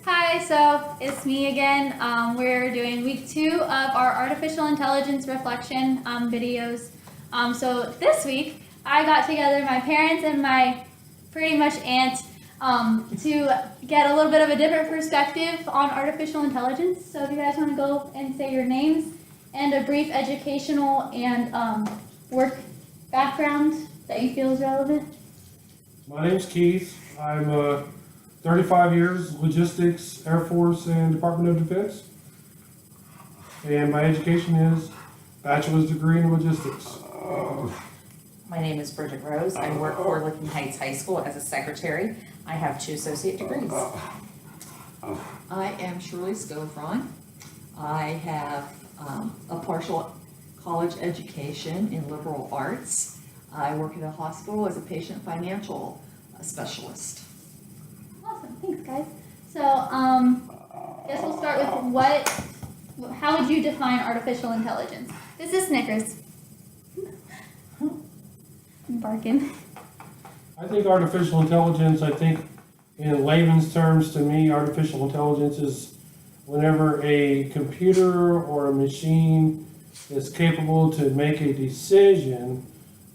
Hi, so it's me again. We're doing week 2 of our artificial intelligence reflection videos. So this week, I got together my parents and my pretty much aunt to get a little bit of a different perspective on artificial intelligence. So if you guys want to go and say your names and a brief educational and work background that you feel is relevant. My name's Keith. I'm 35 years logistics, Air Force, and Department of Defense. And my education is bachelor's degree in logistics. My name is Bridget Rose. I work for Licking Heights High School as a secretary. I have 2 associate degrees. I am Shirley Scofron. I have a partial college education in liberal arts. I work at a hospital as a patient financial specialist. Awesome, thanks guys. So, guess we'll start with how would you define artificial intelligence? This is Snickers. I'm barking. I think artificial intelligence, in layman's terms, to me, artificial intelligence is whenever a computer or a machine is capable to make a decision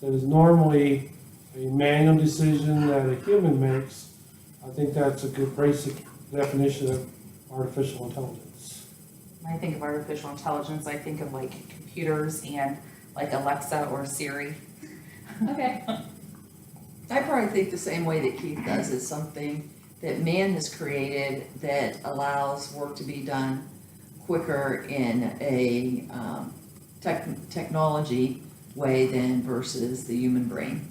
that is normally a manual decision that a human makes. I think that's a good basic definition of artificial intelligence. When I think of artificial intelligence, I think of like computers and like Alexa or Siri. Okay. I probably think the same way that Keith does, is something that man has created that allows work to be done quicker in a technology way than versus the human brain.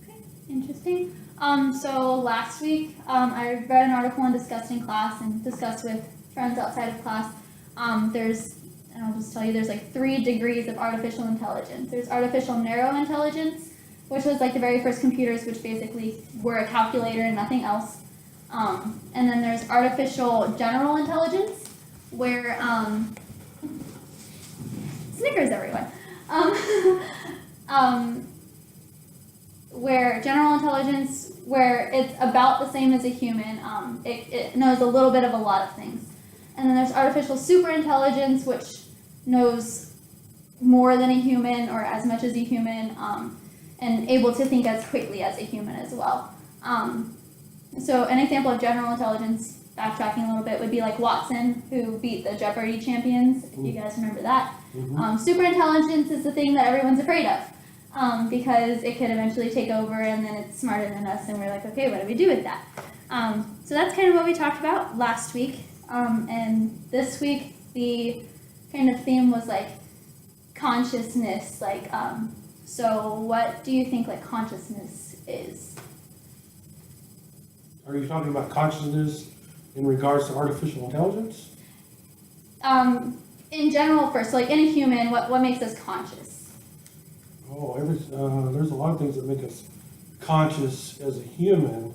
Okay, interesting. So last week, I read an article and discussed in class and discussed with friends outside of class. And I'll just tell you, there's like 3 degrees of artificial intelligence. There's artificial narrow intelligence, which was like the very first computers, which basically were a calculator and nothing else. And then there's artificial general intelligence, where, Snickers everyone. Where general intelligence, where it's about the same as a human, it knows a little bit of a lot of things. And then there's artificial superintelligence, which knows more than a human or as much as a human, and able to think as quickly as a human as well. So an example of general intelligence, backtracking a little bit, would be like Watson, who beat the Jeopardy champions, if you guys remember that. Superintelligence is the thing that everyone's afraid of. Because it could eventually take over and then it's smarter than us and we're like, okay, what do we do with that? So that's kind of what we talked about last week. And this week, the kind of theme was like consciousness, so what do you think like consciousness is? Are you talking about consciousness in regards to artificial intelligence? In general first, so like in a human, what makes us conscious? Oh, there's a lot of things that make us conscious as a human.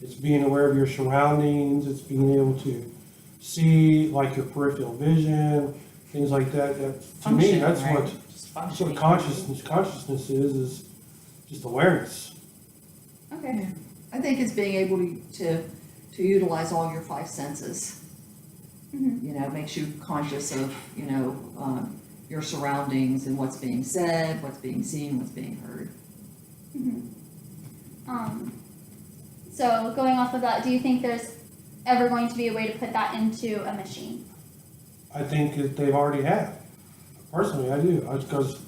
It's being aware of your surroundings. It's being able to see, like your peripheral vision, things like that. To me, that's Functioning, right? what Just that's functioning. what consciousness is just awareness. Okay. I think it's being able to utilize all your 5 senses. Mhm. You know, it makes you conscious of, your surroundings and what's being said, what's being seen, what's being heard. So going off of that, do you think there's ever going to be a way to put that into a machine? I think that they've already have. Personally, I do. Because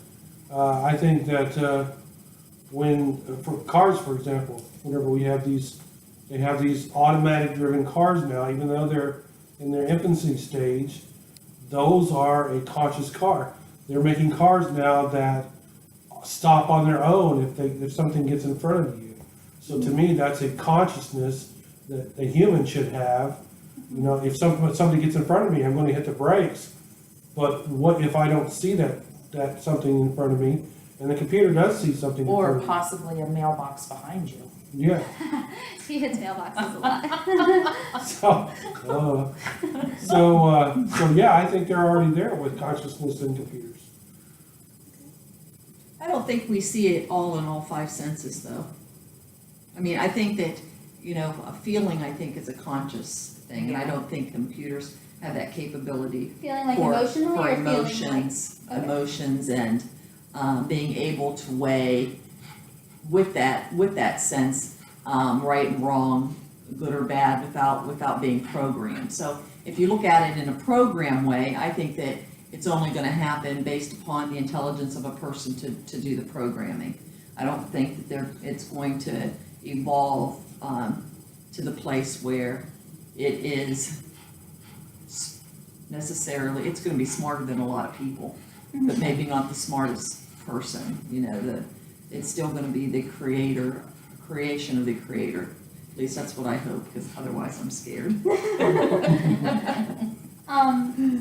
I think that for cars, for example, whenever they have these automatic driven cars now, even though they're in their infancy stage, those are a conscious car. They're making cars now that stop on their own if something gets in front of you. So to me, that's a consciousness that a human should have. You know, if somebody gets in front of me, I'm going to hit the brakes. But what if I don't see that something in front of me, and the computer does see something in front Or of me? possibly a mailbox behind you. Yeah. She hits mailboxes a lot. So yeah, I think they're already there with consciousness in computers. I don't think we see it all in all 5 senses, though. I mean, I think that you know, a feeling, I think, is a conscious thing, and I Yeah. don't think computers have that capability Feeling like for, emotionally for or feeling like? emotions, Okay. emotions and, being able to weigh with that sense, right and wrong, good or bad, without being programmed. So if you look at it in a program way, I think that it's only gonna happen based upon the intelligence of a person to do the programming. I don't think that it's going to evolve, to the place where it is necessarily, it's gonna be smarter than a lot of people, but Mhm. maybe not the smartest person, you know, it's still gonna be the creation of the creator. At least that's what I hope, because otherwise I'm scared.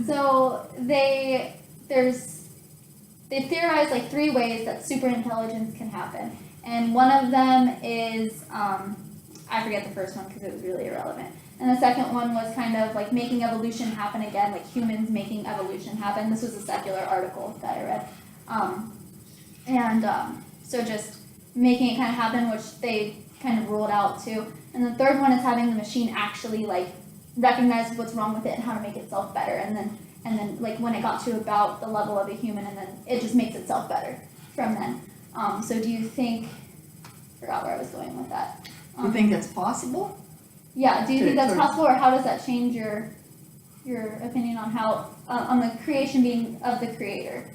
So they theorize like 3 ways that superintelligence can happen, and one of them is I forget the first one because it was really irrelevant, and the second one was kind of like making evolution happen again, like humans making evolution happen. This was a secular article that I read, so just making it kind of happen, which they kind of ruled out too. And the third one is having the machine actually like recognize what's wrong with it and how to make itself better, and then like when it got to about the level of a human, and then it just makes itself better from then. So do you think, forgot where I was going with that. You think that's possible? Yeah, do you think that's to- possible, or how does that change your opinion on how on the creation being of the creator?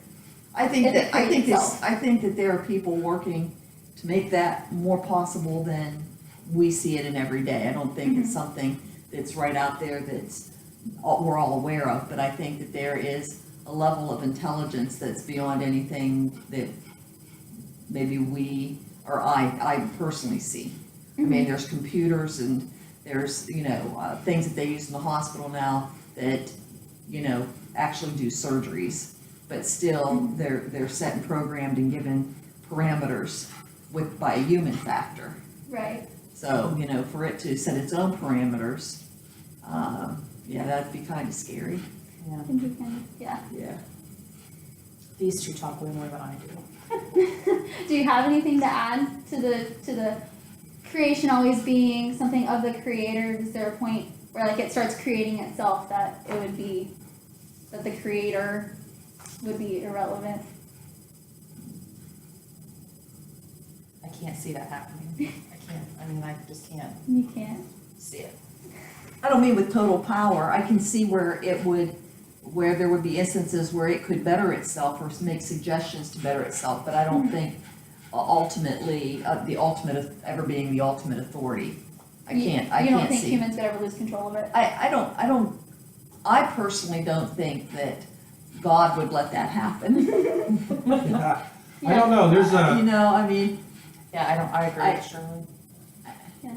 I think If it that, I think creates it's, I think that there are people working to make that more possible than we see it in every day. I don't think it's something that's right out there we're all aware of, but I think that there is a level of intelligence that's beyond anything that maybe we, or I personally see. I mean, there's computers and there's, you know, things that they use in the hospital now that, you know, actually do surgeries, but still they're set and programmed and given parameters by a human factor. Right. So, you know, for it to set its own parameters, yeah, that'd be kind of scary. Yeah. I think you can, yeah. Yeah. These two talk way more than I do. Do you have anything to add to the creation always being something of the creator? Is there a point where like it starts creating itself that it would be, that the creator would be irrelevant? I can't see that happening. I just can't You can't. see it. I don't mean with total power. I can see where there would be instances where it could better itself or make suggestions to better itself, but I don't think ultimately, the ultimate, ever being the ultimate authority. I You can't don't think see. humans could ever lose control of it? I personally don't think that God would let that happen. I don't know, there's You know, I mean, Yeah, I agree I- with Shirley.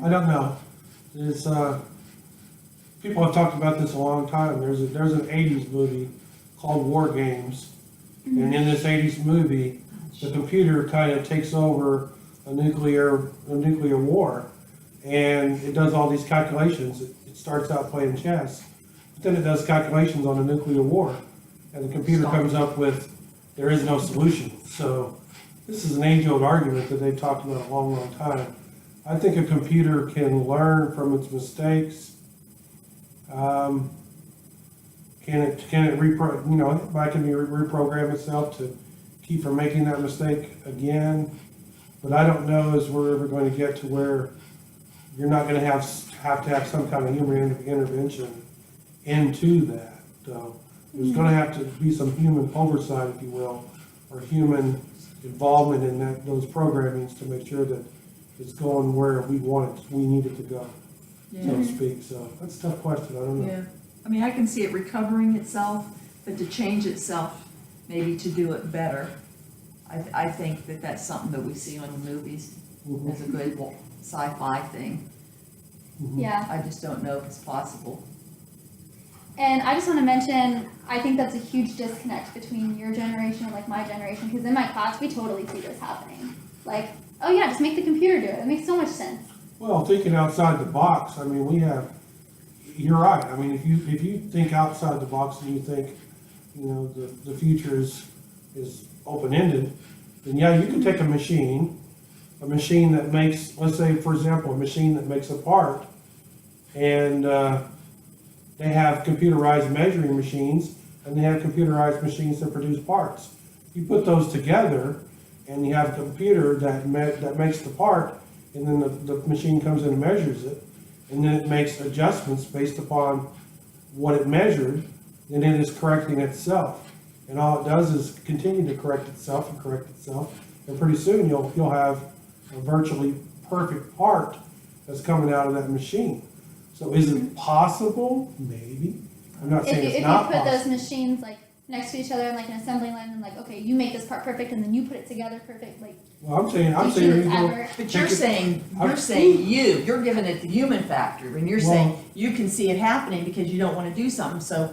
I don't know. There's, people have talked about this a long time. There's an 80s movie called War Games. And in this 80s movie, the computer kind of takes over a nuclear war. And it does all these calculations. It starts out playing chess, but then it does calculations on a nuclear war. And the computer comes up with, there is no solution. So this is an age-old argument that they've talked about a long, long time. I think a computer can learn from its mistakes. Can it reprogram itself to keep from making that mistake again? But I don't know as we're ever going to get to where you're not going to have to have some kind of human intervention into that. So there's going to have to be some human oversight, if you will, or human involvement in those programmings to make sure that it's going where we need it to go, so to speak. So that's a tough question. I don't know. yeah. I mean, I can see it recovering itself, but to change itself, maybe to do it better. I think that that's something that we see on the movies Mhm. as a good sci-fi thing. Mhm. Yeah. I just don't know if it's possible. And I just want to mention, I think that's a huge disconnect between your generation and like my generation, because in my class we totally see this happening. Like, oh yeah, just make the computer do it. It makes so much sense. Well, thinking outside the box, I mean, you're right. I mean, if you think outside the box and you think, you know, the future is open-ended, then yeah, you can take a machine a machine that makes, let's say, for example, a machine that makes a part, and they have computerized measuring machines, and they have computerized machines that produce parts. You put those together, and you have a computer that makes the part, and then the machine comes in and measures it, and then it makes adjustments based upon what it measured, and it is correcting itself. And all it does is continue to correct itself, and pretty soon you'll have a virtually perfect part that's coming out of that machine. So is it possible? Maybe. I'm not saying If it's you not put those possible. machines like next to each other in like an assembly line and like, okay, you make this part perfect and then you put it together perfect, like, Well, I'm saying do you think you it's go, ever? But you're Take it- saying, I'm- you're giving it the human factor, and you're Well- saying you can see it happening because you don't wanna do something, so,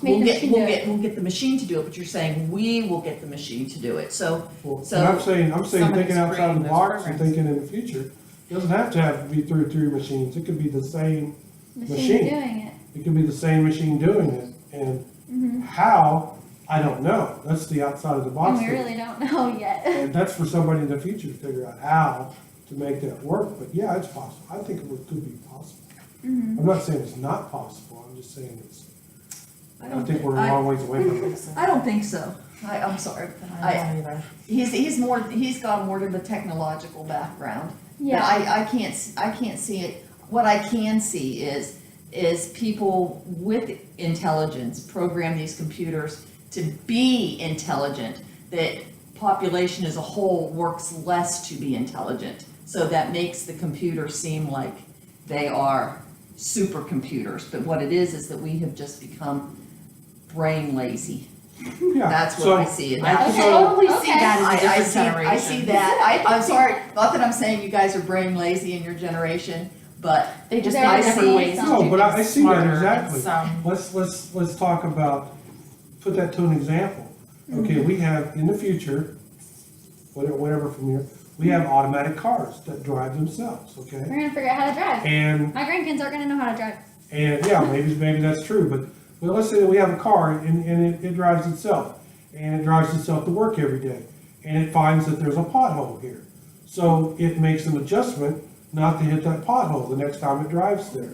Make we'll the get, machine we'll do get, it. we'll get the machine to do it, but you're saying we will get the machine to do it, so, well, So- and I'm saying Somebody's thinking outside creating the those box and programs. thinking in the future. It doesn't have to be through three machines. It could be the same, Machine Machine. doing it. it could be the same machine doing it. And Mm-hmm. how, I don't know. That's the outside of the And box we thing. really don't know yet. And that's for somebody in the future to figure out how to make that work. But yeah, it's possible. I think it could be possible. Mm-hmm. I'm not saying it's not possible. I'm just saying I think we're a I- long ways away from it. I don't think so. I'm sorry. I don't either. He's got more of a technological background. But Yeah. I can't see it. What I can see is people with intelligence program these computers to be intelligent, that population as a whole works less to be intelligent. So that makes the computer seem like they are supercomputers, but what it is that we have just become brain lazy. Yeah. That's So- what I see it. I That's- can totally see Okay. that as a different I generation. see that, I'm sorry, not that I'm saying you guys are brain lazy in your generation, but They just There find are different ways to some- do No, but I things see that smarter exactly. and some. Let's talk about, put that to an example. Okay, we have in the future, whatever from here, we have automatic cars that drive themselves, okay? We're gonna figure out how to drive. And My grandkids aren't gonna know how to drive. yeah, maybe that's true, but let's say that we have a car and it drives itself, and it drives itself to work every day, and it finds that there's a pothole here. So it makes an adjustment not to hit that pothole the next time it drives there.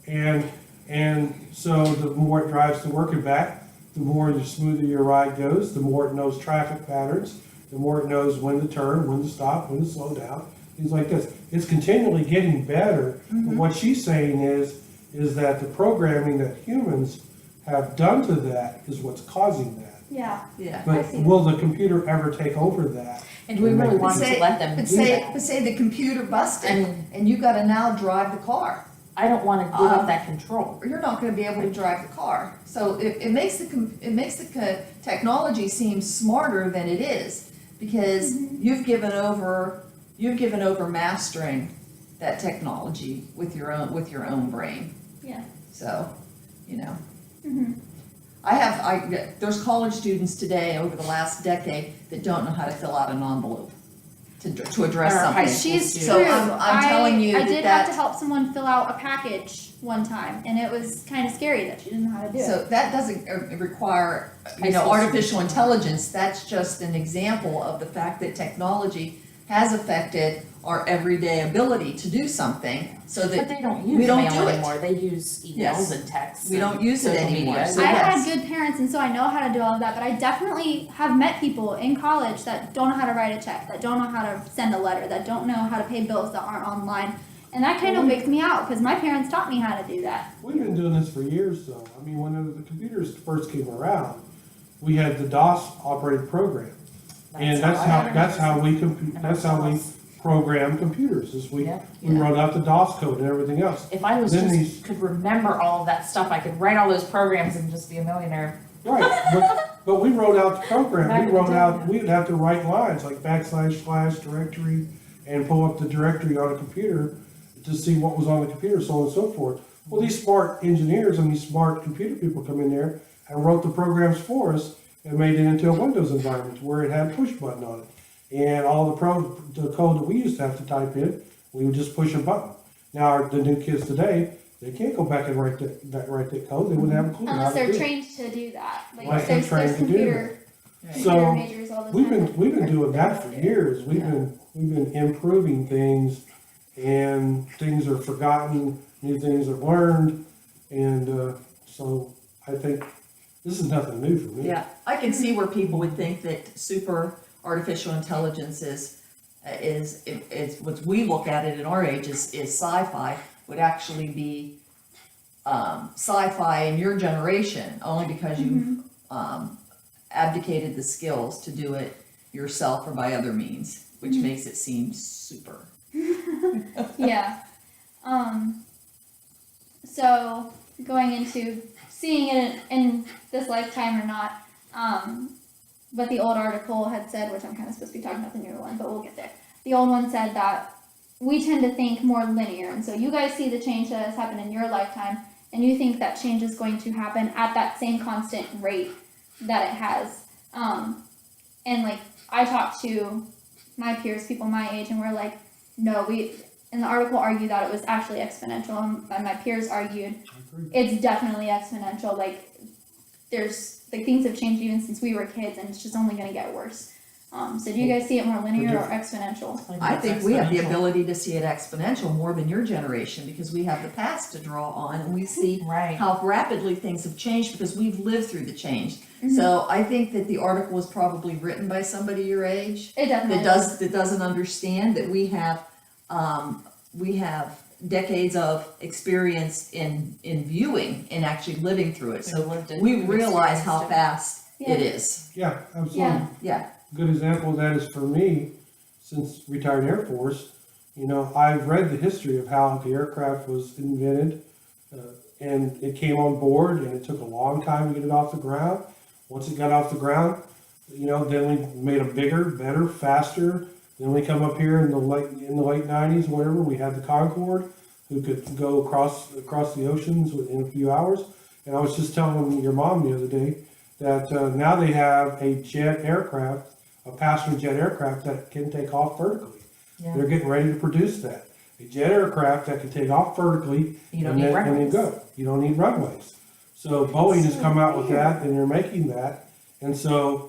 And so the more it drives to work and back, the more the smoother your ride goes, the more it knows traffic patterns, the more it knows when to turn, when to stop, when to slow down, things like this. It's continually getting better, but what she's saying is that the programming that humans have done to that is what's causing that. Yeah. yeah. But see. will the computer ever take over that? And do we really But want to let them But do say, that? but say the computer busted, And- and you gotta now drive the car. I don't want to give up that control. Or you're not gonna be able to drive the car. So it makes technology seem smarter than it is, because you've given over mastering that technology with your own brain. Yeah. So, Mhm. there's college students today over the last decade that don't know how to fill out an envelope to address Or high something. school She's students. So true. I'm telling you I that did have to that- help someone fill out a package one time, and it was kind of scary that she didn't know how to do it. So that doesn't require, High school artificial intelligence, that's just an example of the fact that technology has affected our everyday ability to do something, so But that they don't we use don't mail do it. anymore. They use emails Yes. and texts. We don't and use it social anymore, media. so I've yes. had good parents, and so I know how to do all of that, but I definitely have met people in college that don't know how to write a check, that don't know how to send a letter, that don't know how to pay bills that aren't online. And that kind of wigs me out, because my parents taught me how to do that. We've been doing this for years though. I mean, when the computers first came around, we had the DOS operated program. And that's how we program computers, is we Yeah. wrote out the DOS code and everything else. If I was Then just could remember all of that stuff, I could write all those programs and just be a millionaire. Right, but we wrote out the program, Back we in the wrote day, out, yeah. we'd have to write lines like // directory and pull up the directory on a computer to see what was on the computer, so on and so forth. Well, these smart engineers and these smart computer people come in there and wrote the programs for us and made it into a Windows environment where it had a push button on it. And all the code that we used to have to type in, we would just push a button. Now, the new kids today, they can't go back and write that code, they wouldn't have a clue how Unless to they're do it. trained to do that. Like, Unless they're there's trained to do computer Right. computer So, majors all the We've time. been doing that for years. We've been improving things, and things are forgotten, new things are learned, and so I think this is nothing new for me. Yeah, I can see where people would think that super artificial intelligence is what we look at it in our age is sci-fi, would actually be sci-fi in your generation, only because you've abdicated the skills to do it yourself or by other means, which makes it seem super. Yeah. So going into seeing it in this lifetime or not, but the old article had said, which I'm kind of supposed to be talking about the newer one, but we'll get there. The old one said that we tend to think more linear, and so you guys see the change that has happened in your lifetime, and you think that change is going to happen at that same constant rate that it has. And like I talked to my peers, people my age, and we're like, no, in the article argued that it was actually exponential, and my peers argued I agree. it's definitely exponential. Like there's like things have changed even since we were kids, and it's just only going to get worse. So do you guys see it more linear or exponential? I it's think we have the exponential. ability to see it exponential more than your generation, because we have the past to draw on, and we see Right. how rapidly things have changed because we've lived through the change. Mhm. So I think that the article was probably written by somebody your age It definitely that doesn't understand that we have decades of experience in viewing and actually living through it. So we realize how fast Yeah. it is. Yeah, absolutely. Yeah. Yeah. A good example of that is for me, since retired Air Force, I've read the history of how the aircraft was invented, and it came on board, and it took a long time to get it off the ground. Once it got off the ground, then we made them bigger, better, faster. Then we come up here in the late '90s, whatever. We had the Concorde, who could go across the oceans in a few hours. And I was just telling your mom the other day that now they have a jet aircraft, a passenger jet aircraft that can take off vertically. Yeah. They're getting ready to produce that. A jet aircraft that can take off vertically You don't and need then runways. go. You don't need runways. So Boeing has come out with that, and they're making that. And so,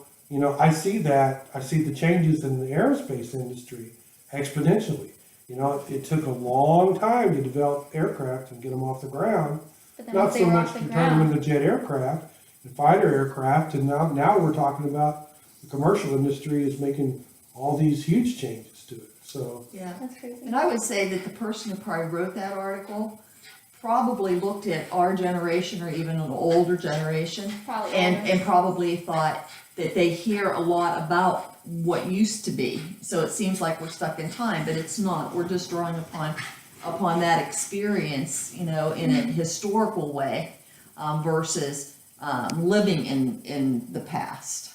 I see that. I see the changes in the aerospace industry exponentially. It took a long time to develop aircraft and get them off the ground. But then Not once they so were much off to the turn them ground, into jet aircraft and fighter aircraft, and now we're talking about the commercial industry is making all these huge changes to it. So Yeah. that's crazy. And I would say that the person who probably wrote that article probably looked at our generation or even an older generation Probably. and probably thought that they hear a lot about what used to be. So it seems like we're stuck in time, but it's not. We're just drawing upon that experience, in a historical way, versus living in the past.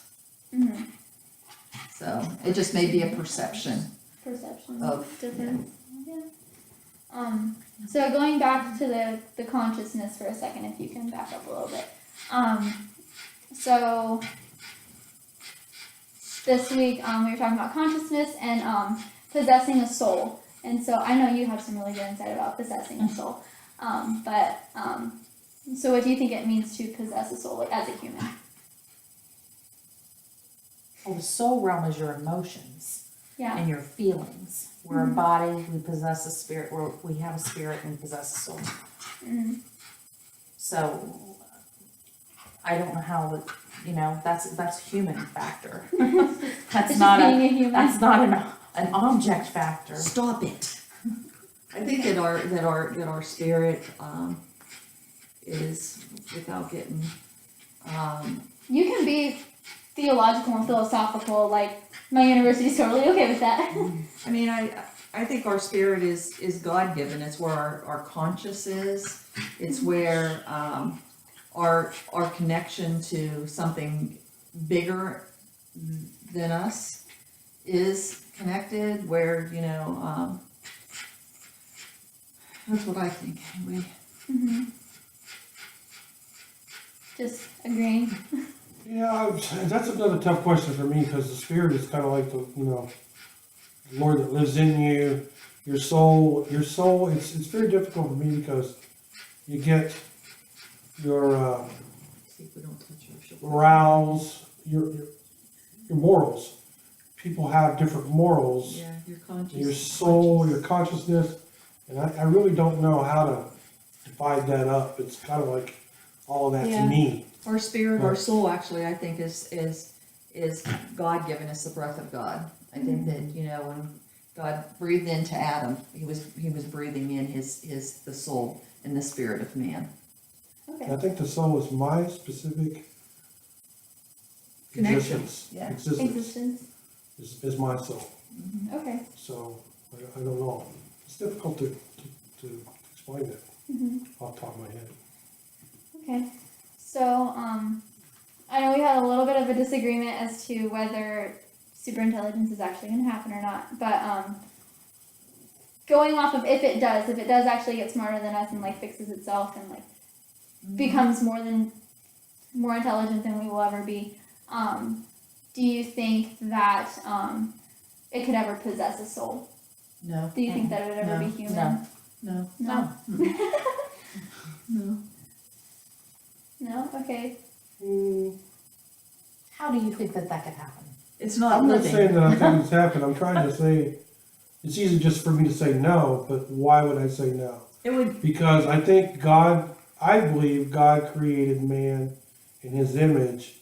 Mhm. So it just may be a perception. Perception Of- difference. Yeah. So going back to the consciousness for a second, if you can back up a little bit. So this week we were talking about consciousness and possessing a soul. And so I know you have some really good insight about possessing a soul. So what do you think it means to possess a soul, like as a human? Well, the soul realm is your emotions Yeah. and your feelings. We're a body, we possess a spirit, we have a spirit and we possess a soul. Mhm. So I don't know how that's human factor. That's It's not just being a human. that's not an object factor. Stop it. I think that our spirit is, without getting You can be theological and philosophical, like my university's totally okay with that. I mean, I think our spirit is God-given. It's where our conscious is. It's where our connection to something bigger than us is connected, where, that's what I think, anyway. Just agreeing. yeah, that's another tough question for me because the spirit is kind of like the Lord that lives in you. Your soul. It's very difficult for me because you get your See if we don't touch our shoulder. morals, your your morals. People have different morals, Yeah, your conscious. your soul, your consciousness, and I really don't know how to divide that up. It's kind of like all of that Yeah. to me. Our spirit, our Right. soul, actually, I think is God giving us the breath of God. I think that, when God breathed into Adam, he was breathing in the soul and the spirit of man. And Okay. I think the soul is my specific Connection, existence. yeah. Existence. Is my soul. Okay. So I don't know. It's difficult to explain that hmm off the top of my head. Okay. So, I know we had a little bit of a disagreement as to whether superintelligence is actually going to happen or not, but going off of if it does actually get smarter than us and like fixes itself and like becomes more intelligent than we will ever be, do you think that it could ever possess a soul? No. Do you think that it would ever No. be human? No. No. No. No. No? Okay. How do you think that could happen? It's not I'm not living. saying that I think it's happened. I'm trying to say, it's easy just for me to say no, but why would I say no? It would. Because I believe God created man in his image,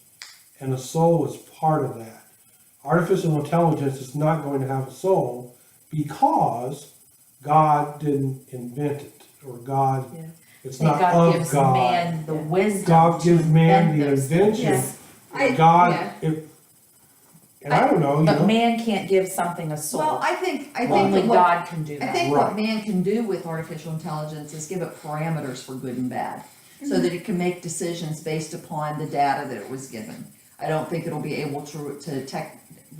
and a soul is part of that. Artificial intelligence is not going to have a soul because God didn't invent it, or God, Yeah. it's I think not God of gives God. man the Yeah. wisdom God to gives man invent the those invention. things. I- God, yeah. and I don't know, But man can't give something a Well, soul. I think Only what, God can do I that. think Right. what man can do with artificial intelligence is give it parameters for good and bad, so that it can make decisions based upon the data that it was given. I don't think it'll be able to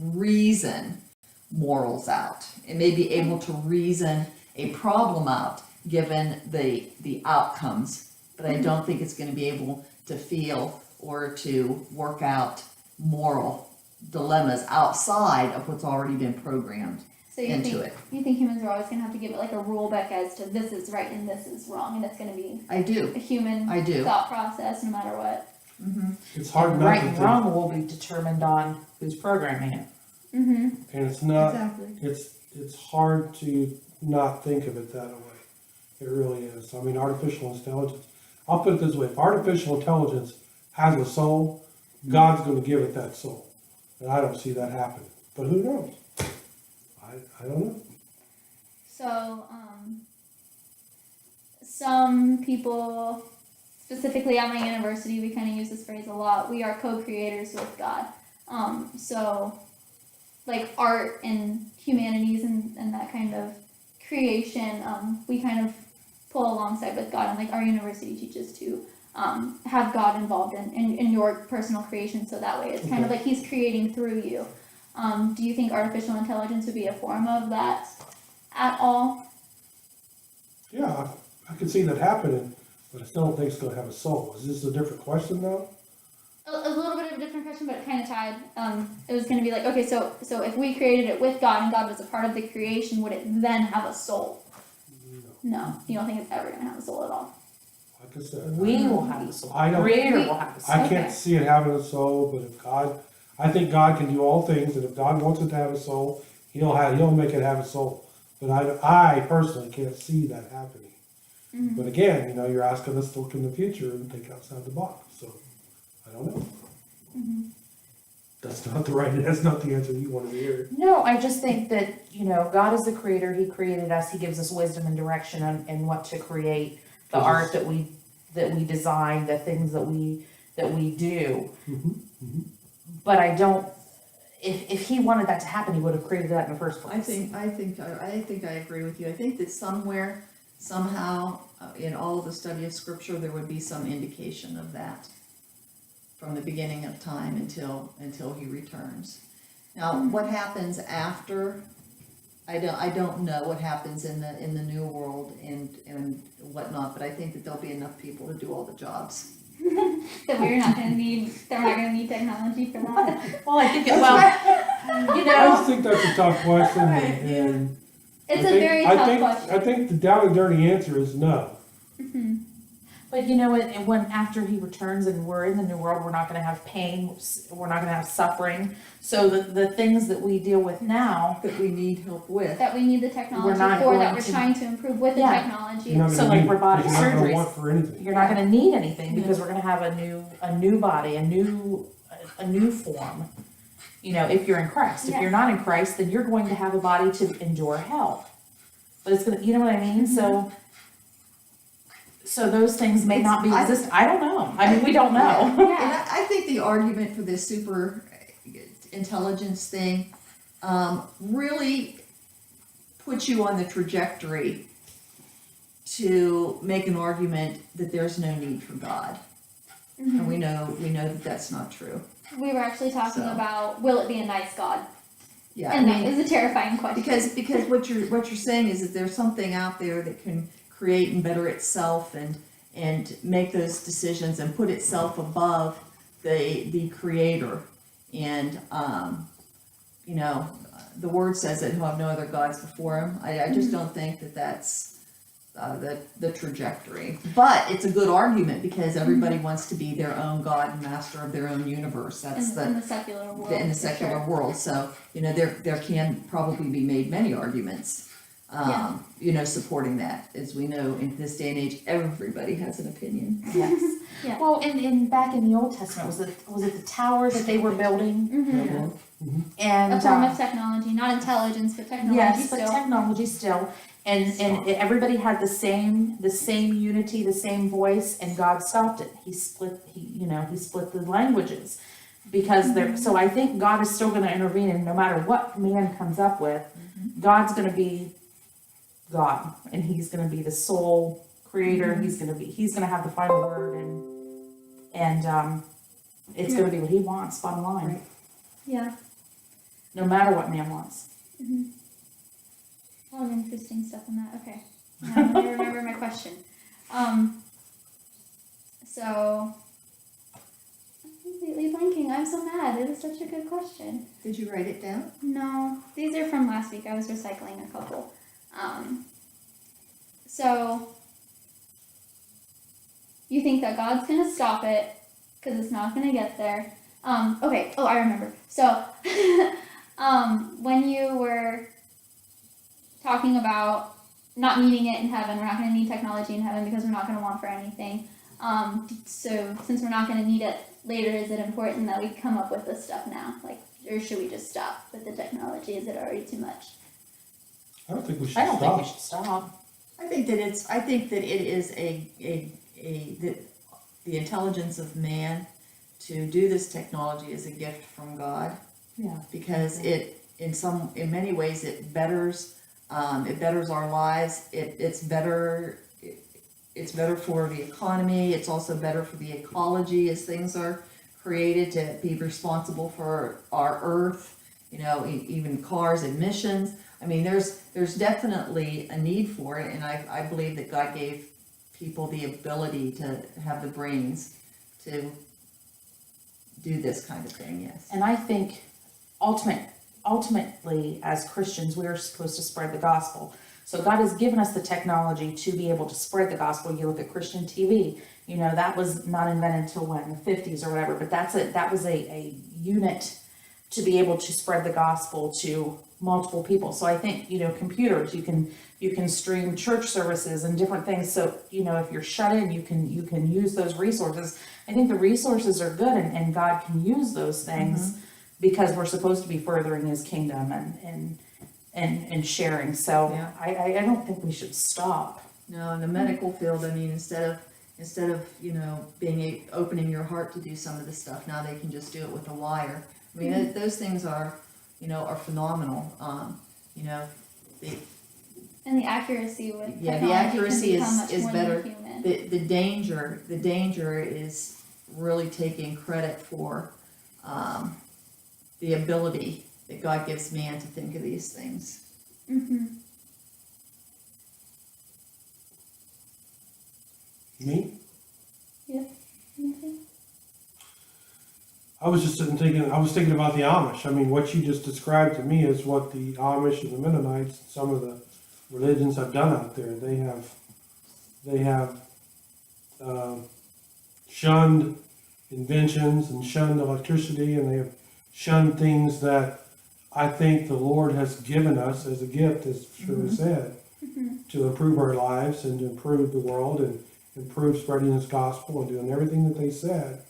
reason morals out. It may be able to reason a problem out, given the outcomes, but I don't think it's gonna be able to feel or to work out moral dilemmas outside of what's already been programmed So you into think it. you think humans are always gonna have to give it like a rule book as to this is right and this is wrong, and it's gonna be I do, a human I do. thought process no matter what. it's hard And not right to and think. wrong will be determined on who's programming it. Mm-hmm. And it's not, Exactly. it's hard to not think of it that way. It really is. I mean, artificial intelligence, I'll put it this way, if artificial intelligence has a soul, God's gonna give it that soul. And I don't see that happening, but who knows? I don't know. So, some people, specifically at my university, we kind of use this phrase a lot. We are co-creators with God. So, like art and humanities and that kind of creation, we kind of pull alongside with God. And like our university teaches to have God involved in your personal creation. So that way it's kind of like He's creating through you. Do you think artificial intelligence would be a form of that at all? Yeah, I could see that happening, but I still don't think it's gonna have a soul. Is this a different question though? A little bit of a different question, but kind of tied. It was going to be like, okay, so if we created it with God and God was a part of the creation, would it then have a soul? No, you don't think it's ever going to have a soul at all. Like I said, We will have a soul. I don't- Creator will have a soul. I can't see it having a soul, but if God, I think God can do all things, and if God wants it to have a soul, He'll make it have a soul. But I personally can't see that happening. Mhm. But again, you're asking us to look in the future and think outside the box, so I don't know. Mhm. That's not the answer you wanted to hear. No, I just think that, God is the creator. He created us. He gives us wisdom and direction on what to create, the Yes. art that we design, the things that we do. Mm-hmm. But I don't, if he wanted that to happen, he would have created that in the first place. I think I agree with you. I think that somewhere, somehow, in all the study of scripture, there would be some indication of that from the beginning of time until he returns. Now, what happens after? I don't know what happens in the new world and whatnot, but I think that there'll be enough people to do all the jobs. That we're not going to need technology for that. Well, I think I just think that's a tough question, Right, and It's I a think- very I tough think- question. I think the down and dirty answer is no. Mhm. But you know what, and when, after he returns and we're in the new world, we're not gonna have pain, we're not gonna have suffering. So the things that we deal with now, That we need help with. that we need the technology We're not for, that going we're to- trying to improve with the Yeah. technology. You're not So gonna like need, robotic you're not gonna surgeries. want for anything. you're not gonna need anything because we're gonna have a new body, a new form. You know, if you're in Christ. If Yeah. you're not in Christ, then you're going to have a body to endure hell. But it's gonna, you know what I mean? So those things may not be I- existent. I don't know. I mean, we don't know. And Yeah, I think the argument for this super intelligence thing, really puts you on the trajectory to make an argument that there's no need for God. Mhm. And we know that that's not true. We were actually talking So. about, will it be a nice God? Yeah, I And mean, that is a terrifying question. because what you're saying is that there's something out there that can create and better itself and make those decisions and put itself above the creator. And you know, the word says that he'll have no other gods before him. I just don't think that that's the trajectory. But it's a good argument because everybody wants to be their own god and master of their own universe. That's in the secular world. in the for secular sure. world. So, you know, there can probably be made many arguments, Yeah. you know, supporting that. As we know, in this day and age, everybody has an opinion. Yes. Yeah. Well, and back in the Old Testament, was it the tower that they were building? Mhm. And A form of technology, not intelligence, but technology yes, but still. technology still. And everybody had the same unity, the same voice, and God stopped it. He split the languages because there. So I think God is still going to intervene, and no matter what man comes up with, God's going to be God, and He's going to be the sole creator. He's going to have the final word, and it's going to be what He wants. Bottom line, Right. Yeah. no matter what man wants. A lot of interesting stuff in that. Okay. Now let me remember my question. So I'm completely blanking. I'm so mad. It was such a good question. Did you write it down? No, these are from last week. I was recycling a couple. So you think that God's gonna stop it because it's not gonna get there. Okay. Oh, I remember. So when you were talking about not needing it in heaven, we're not going to need technology in heaven because we're not going to want for anything. So since we're not going to need it later, is it important that we come up with this stuff now? Like, or should we just stop with the technology? Is it already too much? I don't think we should I don't think stop. we should stop. I think that it is the intelligence of man to do this technology is a gift from God. Yeah. Because it, in many ways, it betters our lives. It's better for the economy. It's also better for the ecology as things are created to be responsible for our earth. You know, even cars emissions. I mean, there's definitely a need for it, and I believe that God gave people the ability to have the brains to do this kind of thing. Yes. And I think ultimately, as Christians, we are supposed to spread the gospel. So God has given us the technology to be able to spread the gospel. You look at Christian TV, you know, that was not invented until when, the 50s or whatever, but that was a unit to be able to spread the gospel to multiple people. So I think, you know, computers, you can stream church services and different things. So, you know, if you're shut in, you can use those resources. I think the resources are good and God can use those things because we're supposed to be furthering His kingdom and sharing. So Yeah. I don't think we should stop. No, in the medical field, I mean, instead of you know opening your heart to do some of the stuff, now they can just do it with a wire. I mean, those things are phenomenal. You know, And the accuracy with Yeah, the technology accuracy can become is- much is more better. than human. the danger is really taking credit for the ability that God gives man to think of these things. Mm-hmm. Me? Okay. I was just thinking about the Amish. I mean, what you just described to me is what the Amish and the Mennonites, some of the religions have done out there. They have shunned inventions and shunned electricity, and they have shunned things that I think the Lord has given us as a gift, as Shirley said, to improve our lives and to improve the world and improve spreading His gospel and doing everything that they said.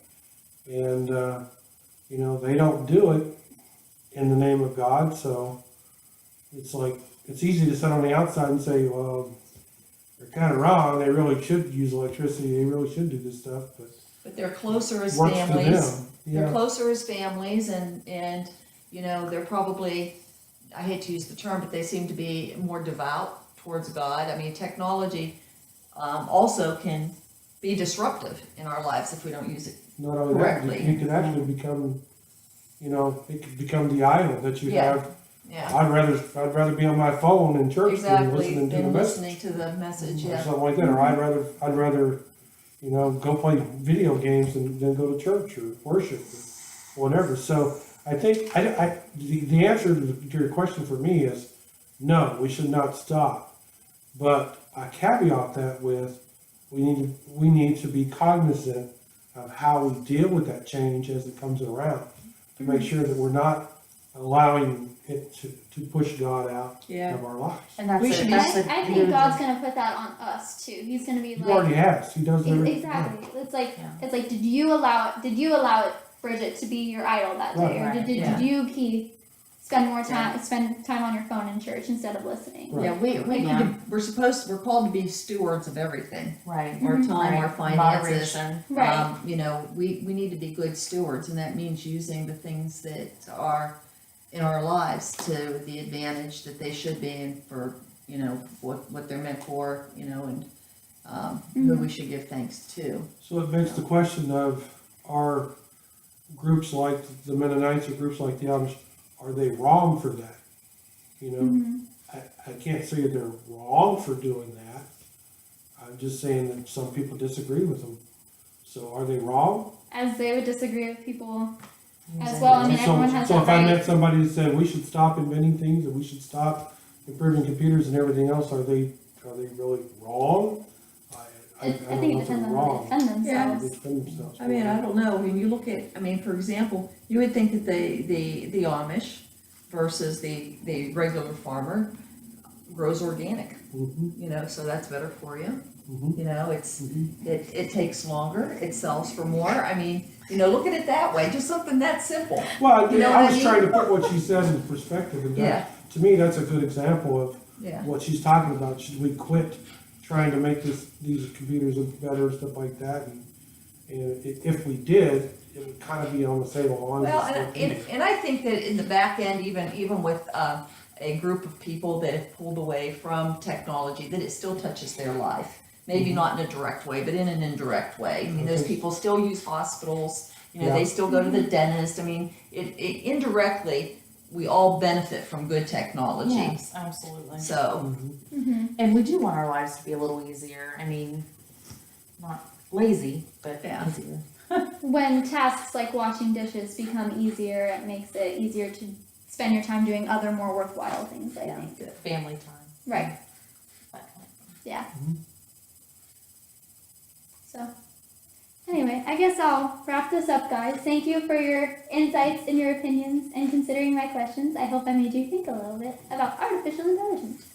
And, you know, they don't do it in the name of God, so it's like, it's easy to sit on the outside and say, well, they're kind of wrong, they really should use electricity, they really should do this stuff, but But they're closer it as works for families. them. They're Yeah, closer as families and, you know, they're probably, I hate to use the term, but they seem to be more devout towards God. I mean, technology, also can be disruptive in our lives if we don't use it. not only that, Correctly. it could actually become, you know, it could become the idol that you Yeah. have. Yeah, I'd rather be on my phone in church than exactly, listening to the than message. listening to the message, Or yeah. something like that, or I'd rather, you know, go play video games than go to church or worship or whatever. So I think, the answer to your question for me is, no, we should not stop. But I caveat that with, we need to be cognizant of how we deal with that change as it comes around, to make sure that we're not allowing it to push God out Yeah. of our lives. And that's We it, should be- that's I a think huge- God's gonna put that on us too. He's gonna be He already like, has, He does everything. exactly. It's like, Yeah. it's like, did you allow it, Bridget, to be your idol that day, or Right, did yeah. you, Keith, spend time on your phone in church instead of listening? Right. Yeah, we need Yeah. to, we're called to be stewards of everything, Right. our Mhm. time, our Right. finances. Moderation. Right. You know, we need to be good stewards, and that means using the things that are in our lives to the advantage that they should be and for, you know, what they're meant for, you know, and, who we should give thanks to. So it begs the question of, are groups like the Mennonites or groups like the Amish, are they wrong for that? You know, Mhm. I can't say that they're wrong for doing that. I'm just saying that some people disagree with them. So are they wrong? As they would disagree with people as Using well. I it. mean, So- everyone has So that if I right. met somebody that said we should stop inventing things and we should stop improving computers and everything else, are they really wrong? I I don't think know it if depends they're on how wrong. they defend They themselves. defend themselves. I mean, I don't know, when you look at, I mean, for example, you would think that the Amish versus the regular farmer grows organic, Mhm, you know, so that's better for you. mhm, You know, it's, mhm. it takes longer, it sells for more, I mean, you know, look at it that way, just something that simple. Well, You know I what I was mean? trying to put what she said in perspective, and Yeah, to me, that's a good example of yeah, what she's talking about. Should we quit trying to make these computers better, stuff like that? And if we did, it would kind of be on the same lines. well, as what we do. and I think that in the back end, even with, a group of people that have pulled away from technology, that it still touches their life. Maybe not in a direct way, but in an indirect way. I mean, those Okay. people still use hospitals, you know, Yeah. they still go to the dentist. I mean, it indirectly, we all benefit from good technology. Yes, absolutely. So, Mhm. Hmm. And we do want our lives to be a little easier. I mean, not lazy, but Yeah. easier. When tasks like washing dishes become easier, it makes it easier to spend your time doing other more worthwhile things, I Yeah. think. Family time. Right. That kind of thing. Yeah. Mhm. So, anyway, I guess I'll wrap this up, guys. Thank you for your insights and your opinions and considering my questions. I hope I made you think a little bit about artificial intelligence.